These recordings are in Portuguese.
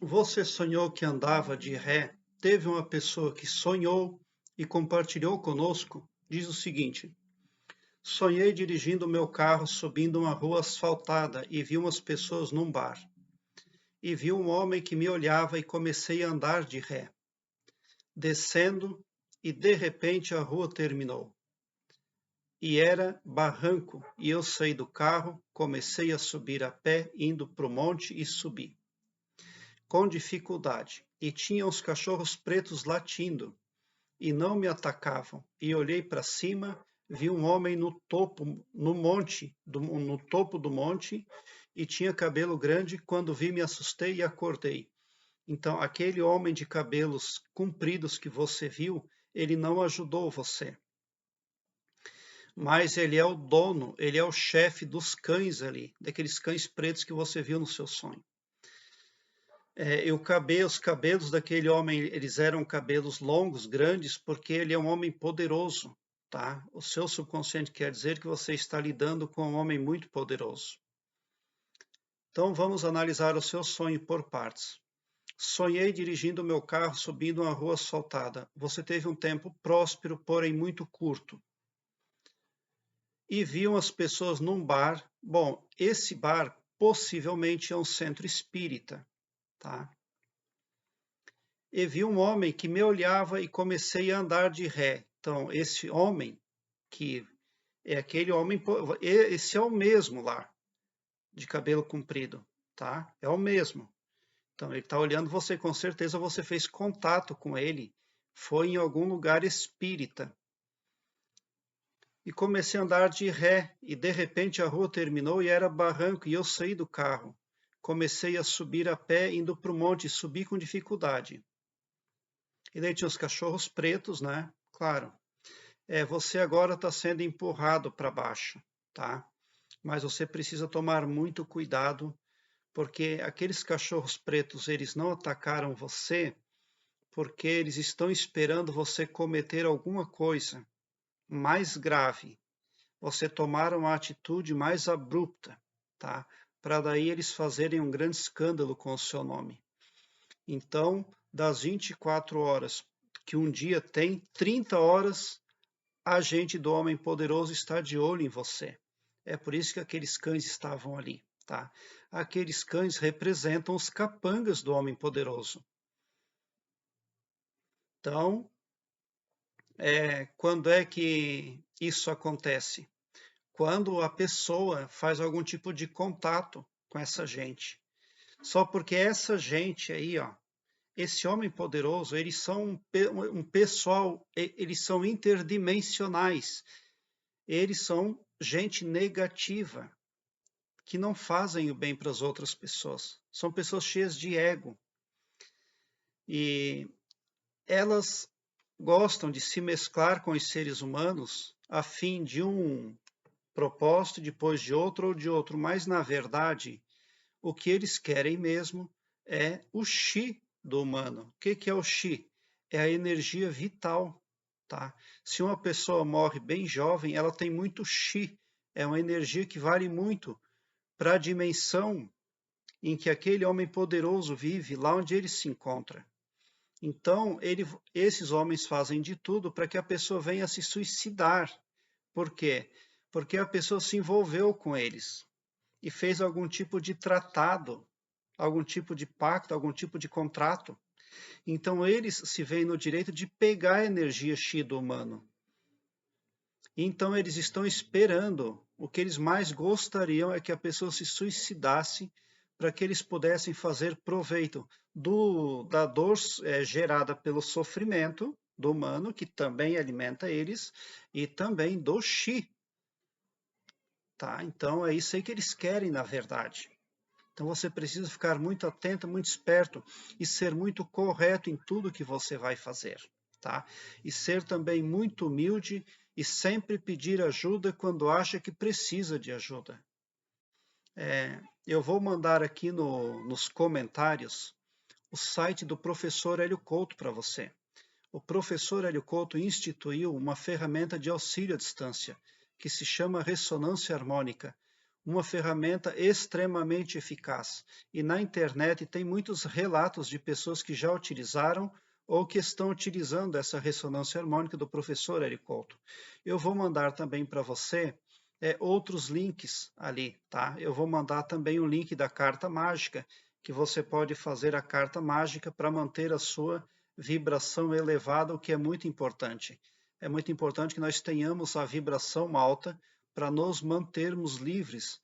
Você sonhou que andava de ré? Teve uma pessoa que sonhou e compartilhou conosco. Diz o seguinte: sonhei dirigindo meu carro subindo uma rua asfaltada e vi umas pessoas num bar. E vi um homem que me olhava e comecei a andar de ré, descendo, e de repente a rua terminou. E era barranco, e eu saí do carro, comecei a subir a pé, indo para o monte e subi com dificuldade, e tinha uns cachorros pretos latindo, e não me atacavam. E olhei para cima, vi um homem no topo, no topo do monte, e tinha cabelo grande. Quando vi, me assustei e acordei. Então, aquele homem de cabelos compridos que você viu, ele não ajudou você. Mas ele é o dono, ele é o chefe dos cães ali, daqueles cães pretos que você viu no seu sonho. Os cabelos daquele homem, eles eram cabelos longos, grandes, porque ele é um homem poderoso, tá? O seu subconsciente quer dizer que você está lidando com um homem muito poderoso. Então vamos analisar o seu sonho por partes. Sonhei dirigindo meu carro subindo uma rua asfaltada. Você teve um tempo próspero, porém muito curto. E viam as pessoas num bar. Bom, esse bar possivelmente é um centro espírita, tá? E vi um homem que me olhava e comecei a andar de ré. Então, esse homem, que é aquele homem, esse é o mesmo lá, de cabelo comprido, tá? É o mesmo. Então, ele está olhando você, com certeza você fez contato com ele, foi em algum lugar espírita. E comecei a andar de ré, e de repente a rua terminou e era barranco, e eu saí do carro. Comecei a subir a pé, indo para o monte, e subi com dificuldade. E daí tinha os cachorros pretos, né? Claro. Você agora está sendo empurrado para baixo, tá? Mas você precisa tomar muito cuidado, porque aqueles cachorros pretos, eles não atacaram você, porque eles estão esperando você cometer alguma coisa mais grave, você tomar uma atitude mais abrupta, tá? Para daí eles fazerem um grande escândalo com o seu nome. Então, das 24 horas que um dia tem, 30 horas a gente do homem poderoso está de olho em você. É por isso que aqueles cães estavam ali, tá? Aqueles cães representam os capangas do homem poderoso. Então, quando é que isso acontece? Quando a pessoa faz algum tipo de contato com essa gente. Só porque essa gente aí, ó, esse homem poderoso, eles são um pessoal, eles são interdimensionais. Eles são gente negativa, que não fazem o bem para as outras pessoas. São pessoas cheias de ego. E elas gostam de se mesclar com os seres humanos a fim de um propósito, depois de outro ou de outro. Mas, na verdade, o que eles querem mesmo é o chi do humano. O que é o chi? É a energia vital. Tá? Se uma pessoa morre bem jovem, ela tem muito chi. É uma energia que vale muito para a dimensão em que aquele homem poderoso vive, lá onde ele se encontra. Então, esses homens fazem de tudo para que a pessoa venha se suicidar. Por quê? Porque a pessoa se envolveu com eles e fez algum tipo de tratado, algum tipo de pacto, algum tipo de contrato. Então, eles se veem no direito de pegar a energia chi do humano. Então, eles estão esperando. O que eles mais gostariam é que a pessoa se suicidasse para que eles pudessem fazer proveito da dor gerada pelo sofrimento do humano, que também alimenta eles, e também do chi. Tá? Então, é isso aí que eles querem, na verdade. Então, você precisa ficar muito atento, muito esperto e ser muito correto em tudo que você vai fazer. Tá? E ser também muito humilde e sempre pedir ajuda quando acha que precisa de ajuda. Eu vou mandar aqui nos comentários o site do professor Hélio Couto para você. O professor Hélio Couto instituiu uma ferramenta de auxílio à distância, que se chama ressonância harmônica, uma ferramenta extremamente eficaz. E na internet tem muitos relatos de pessoas que já utilizaram ou que estão utilizando essa ressonância harmônica do professor Eric Couto. Eu vou mandar também para você outros links ali, tá? Eu vou mandar também o link da carta mágica, que você pode fazer a carta mágica para manter a sua vibração elevada, o que é muito importante. É muito importante que nós tenhamos a vibração alta para nos mantermos livres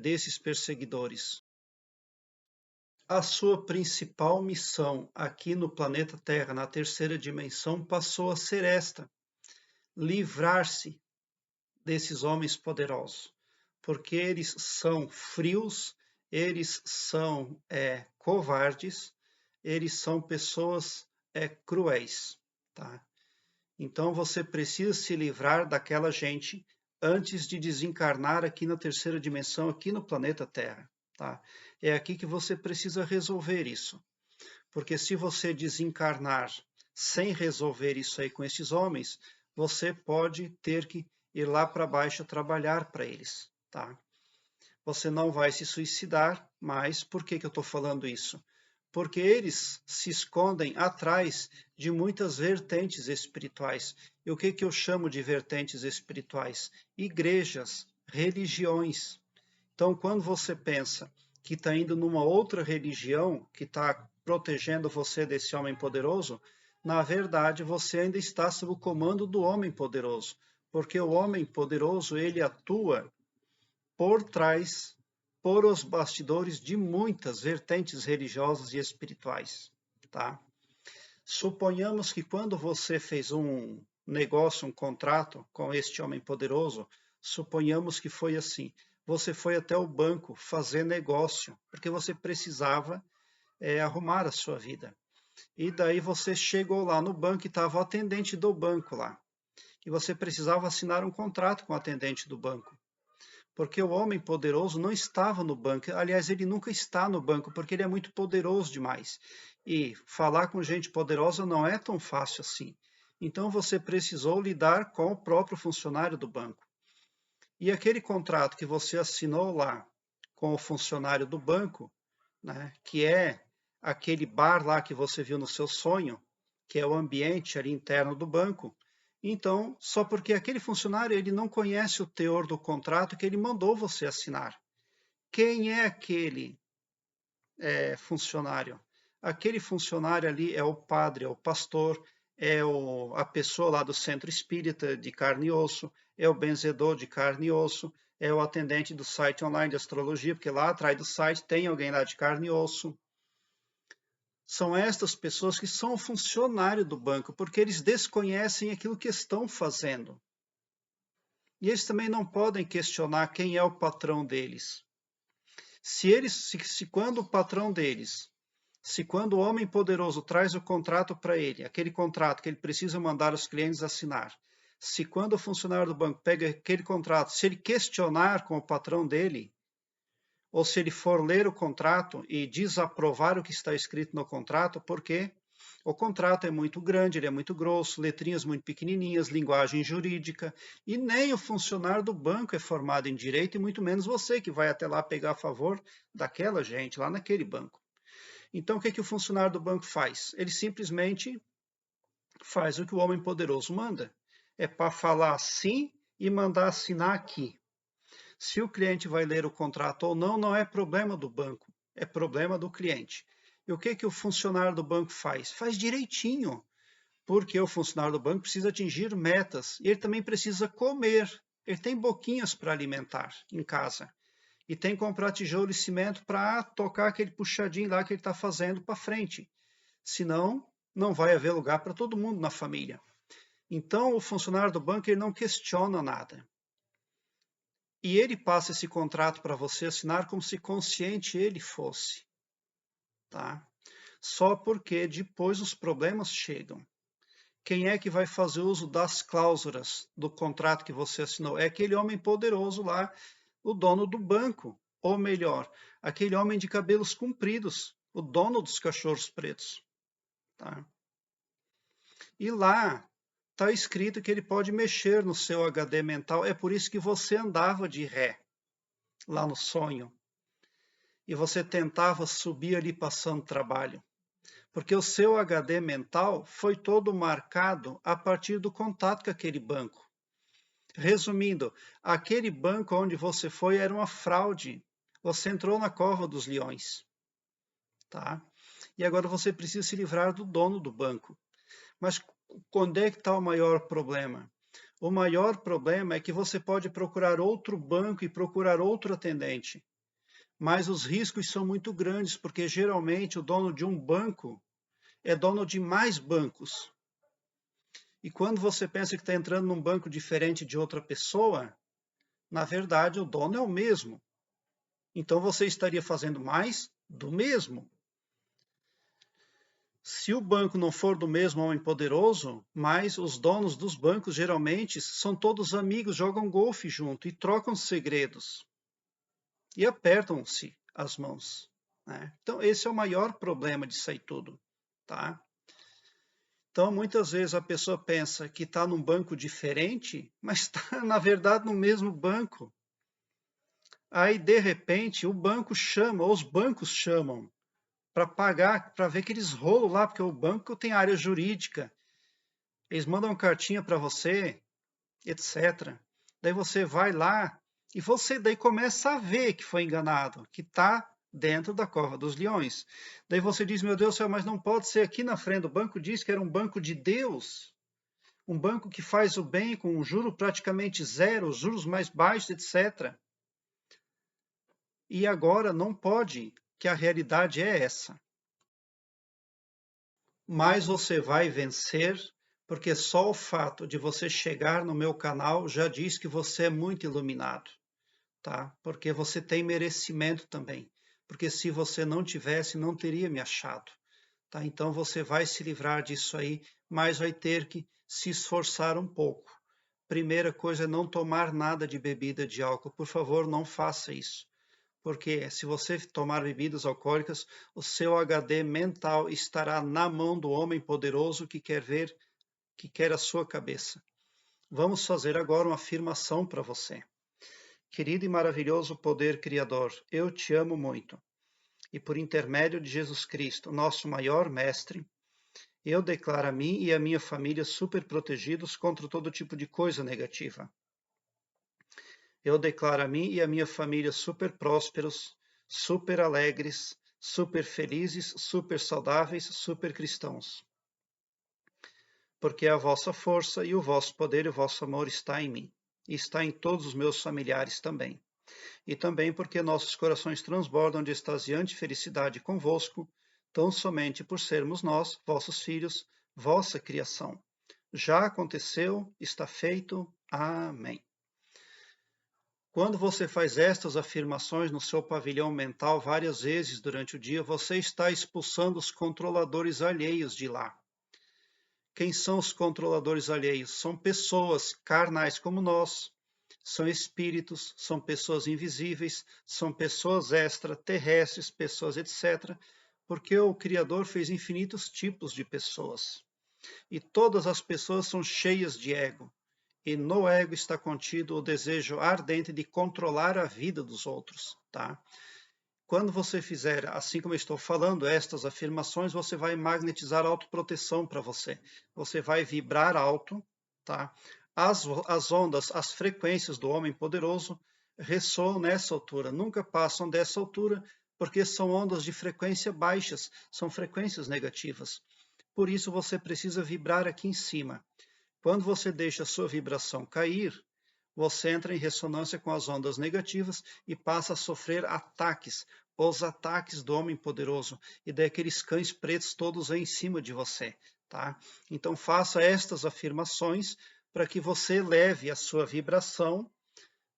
desses perseguidores. A sua principal missão aqui no planeta Terra, na terceira dimensão, passou a ser esta: livrar-se desses homens poderosos, porque eles são frios, eles são covardes, eles são pessoas cruéis, tá? Então você precisa se livrar daquela gente antes de desencarnar aqui na terceira dimensão, aqui no planeta Terra, tá? É aqui que você precisa resolver isso. Porque se você desencarnar sem resolver isso aí com esses homens, você pode ter que ir lá para baixo trabalhar para eles, tá? Você não vai se suicidar, mas por que eu estou falando isso? Porque eles se escondem atrás de muitas vertentes espirituais. E o que eu chamo de vertentes espirituais? Igrejas, religiões. Então, quando você pensa que está indo numa outra religião, que está protegendo você desse homem poderoso, na verdade você ainda está sob o comando do homem poderoso, porque o homem poderoso ele atua por trás, por os bastidores de muitas vertentes religiosas e espirituais, tá? Suponhamos que quando você fez um negócio, um contrato com este homem poderoso, suponhamos que foi assim. Você foi até o banco fazer negócio, porque você precisava arrumar a sua vida. E daí você chegou lá no banco e estava o atendente do banco lá. E você precisava assinar um contrato com o atendente do banco. Porque o homem poderoso não estava no banco. Aliás, ele nunca está no banco, porque ele é muito poderoso demais. E falar com gente poderosa não é tão fácil assim. Então você precisou lidar com o próprio funcionário do banco. E aquele contrato que você assinou lá com o funcionário do banco, né, que é aquele bar lá que você viu no seu sonho, que é o ambiente ali interno do banco, então, só porque aquele funcionário ele não conhece o teor do contrato que ele mandou você assinar. Quem é aquele funcionário? Aquele funcionário ali é o padre, é o pastor, a pessoa lá do centro espírita de carne e osso, é o benzedor de carne e osso, é o atendente do site online de astrologia, porque lá atrás do site tem alguém lá de carne e osso. São estas pessoas que são funcionários do banco, porque eles desconhecem aquilo que estão fazendo. E eles também não podem questionar quem é o patrão deles. Se quando o patrão deles, se quando o homem poderoso traz o contrato para ele, aquele contrato que ele precisa mandar os clientes assinar, se quando o funcionário do banco pega aquele contrato, se ele questionar com o patrão dele, ou se ele for ler o contrato e desaprovar o que está escrito no contrato, porque o contrato é muito grande, ele é muito grosso, letrinhas muito pequenininhas, linguagem jurídica, e nem o funcionário do banco é formado em direito, e muito menos você que vai até lá pegar a favor daquela gente, lá naquele banco. Então, o que o funcionário do banco faz? Ele simplesmente faz o que o homem poderoso manda. É para falar sim e mandar assinar aqui. Se o cliente vai ler o contrato ou não, não é problema do banco, é problema do cliente. E o que o funcionário do banco faz? Faz direitinho, porque o funcionário do banco precisa atingir metas e ele também precisa comer. Ele tem boquinhas para alimentar em casa e tem que comprar tijolo e cimento para tocar aquele puxadinho lá que ele está fazendo para frente. Senão, não vai haver lugar para todo mundo na família. Então, o funcionário do banco ele não questiona nada. E ele passa esse contrato para você assinar como se consciente ele fosse, tá? Só porque depois os problemas chegam. Quem é que vai fazer uso das cláusulas do contrato que você assinou? É aquele homem poderoso lá, o dono do banco. Ou melhor, aquele homem de cabelos compridos, o dono dos cachorros pretos, tá? E lá está escrito que ele pode mexer no seu HD mental. É por isso que você andava de ré. lá no sonho, e você tentava subir ali passando trabalho, porque o seu HD mental foi todo marcado a partir do contato com aquele banco. Resumindo, aquele banco onde você foi era uma fraude. Você entrou na cova dos leões, tá? E agora você precisa se livrar do dono do banco. Mas onde é que está o maior problema? O maior problema é que você pode procurar outro banco e procurar outro atendente. Mas os riscos são muito grandes, porque geralmente o dono de um banco é dono de mais bancos. E quando você pensa que está entrando num banco diferente de outra pessoa, na verdade o dono é o mesmo. Então você estaria fazendo mais do mesmo. Se o banco não for do mesmo homem poderoso, mas os donos dos bancos geralmente são todos amigos, jogam golfe junto e trocam segredos. E apertam-se as mãos, né? Então esse é o maior problema disso aí tudo, tá? Então muitas vezes a pessoa pensa que está num banco diferente, mas está na verdade no mesmo banco. Aí de repente o banco chama, ou os bancos chamam, para pagar, para ver aqueles rolos lá, porque o banco tem área jurídica. Eles mandam cartinha para você, etc. Daí você vai lá e você daí começa a ver que foi enganado, que está dentro da cova dos leões. Daí você diz, meu Deus do céu, mas não pode ser aqui na frente. O banco diz que era um banco de Deus, um banco que faz o bem com um juro praticamente zero, os juros mais baixos, etc. E agora não pode, que a realidade é essa. Mas você vai vencer, porque só o fato de você chegar no meu canal já diz que você é muito iluminado, tá? Porque você tem merecimento também. Porque se você não tivesse, não teria me achado, tá? Então você vai se livrar disso aí, mas vai ter que se esforçar um pouco. Primeira coisa é não tomar nada de bebida de álcool. Por favor, não faça isso. Porque se você tomar bebidas alcoólicas, o seu HD mental estará na mão do homem poderoso que quer a sua cabeça. Vamos fazer agora uma afirmação para você. Querido e maravilhoso poder criador, eu te amo muito. E por intermédio de Jesus Cristo, nosso maior mestre, eu declaro a mim e a minha família super protegidos contra todo tipo de coisa negativa. Eu declaro a mim e a minha família super prósperos, super alegres, super felizes, super saudáveis, super cristãos. Porque a vossa força e o vosso poder e o vosso amor está em mim. E está em todos os meus familiares também. E também porque nossos corações transbordam de extasiante felicidade convosco, tão somente por sermos nós, vossos filhos, vossa criação. Já aconteceu, está feito. Amém. Quando você faz estas afirmações no seu pavilhão mental várias vezes durante o dia, você está expulsando os controladores alheios de lá. Quem são os controladores alheios? São pessoas carnais como nós, são espíritos, são pessoas invisíveis, são pessoas extraterrestres, pessoas etc. Porque o Criador fez infinitos tipos de pessoas. E todas as pessoas são cheias de ego. E no ego está contido o desejo ardente de controlar a vida dos outros, tá? Quando você fizer, assim como eu estou falando, estas afirmações, você vai magnetizar autoproteção para você. Você vai vibrar alto, tá? As ondas, as frequências do homem poderoso ressoam nessa altura, nunca passam dessa altura, porque são ondas de frequência baixas, são frequências negativas. Por isso você precisa vibrar aqui em cima. Quando você deixa a sua vibração cair, você entra em ressonância com as ondas negativas e passa a sofrer ataques, os ataques do homem poderoso, e daqueles cães pretos todos aí em cima de você, tá? Então faça estas afirmações para que você leve a sua vibração,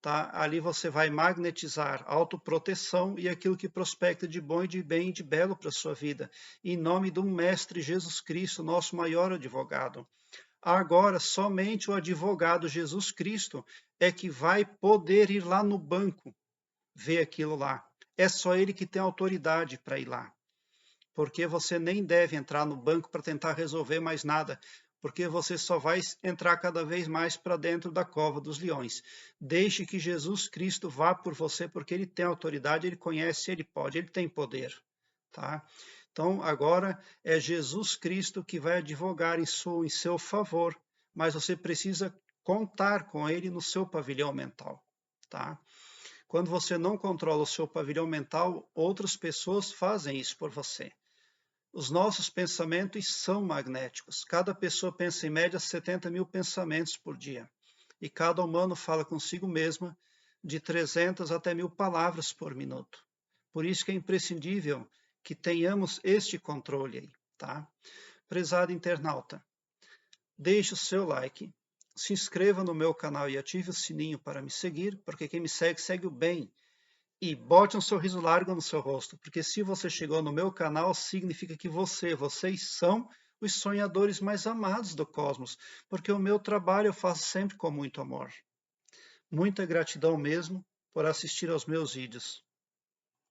tá? Ali você vai magnetizar autoproteção e aquilo que prospecta de bom e de bem e de belo para a sua vida, em nome do Mestre Jesus Cristo, nosso maior advogado. Agora, somente o advogado Jesus Cristo é que vai poder ir lá no banco ver aquilo lá. É só ele que tem autoridade para ir lá. Porque você nem deve entrar no banco para tentar resolver mais nada. porque você só vai entrar cada vez mais para dentro da cova dos leões. Deixe que Jesus Cristo vá por você, porque ele tem autoridade, ele conhece, ele pode, ele tem poder, tá? Então, agora é Jesus Cristo que vai advogar em seu favor, mas você precisa contar com ele no seu pavilhão mental, tá? Quando você não controla o seu pavilhão mental, outras pessoas fazem isso por você. Os nossos pensamentos são magnéticos. Cada pessoa pensa em média 70 mil pensamentos por dia. E cada humano fala consigo mesma de 300 até 1000 palavras por minuto. Por isso que é imprescindível que tenhamos este controle aí, tá? Prezado internauta, deixe o seu like, se inscreva no meu canal e ative o sininho para me seguir, porque quem me segue, segue o bem. E bote um sorriso largo no seu rosto, porque se você chegou no meu canal, significa que vocês são os sonhadores mais amados do cosmos, porque o meu trabalho eu faço sempre com muito amor. Muita gratidão mesmo por assistir aos meus vídeos.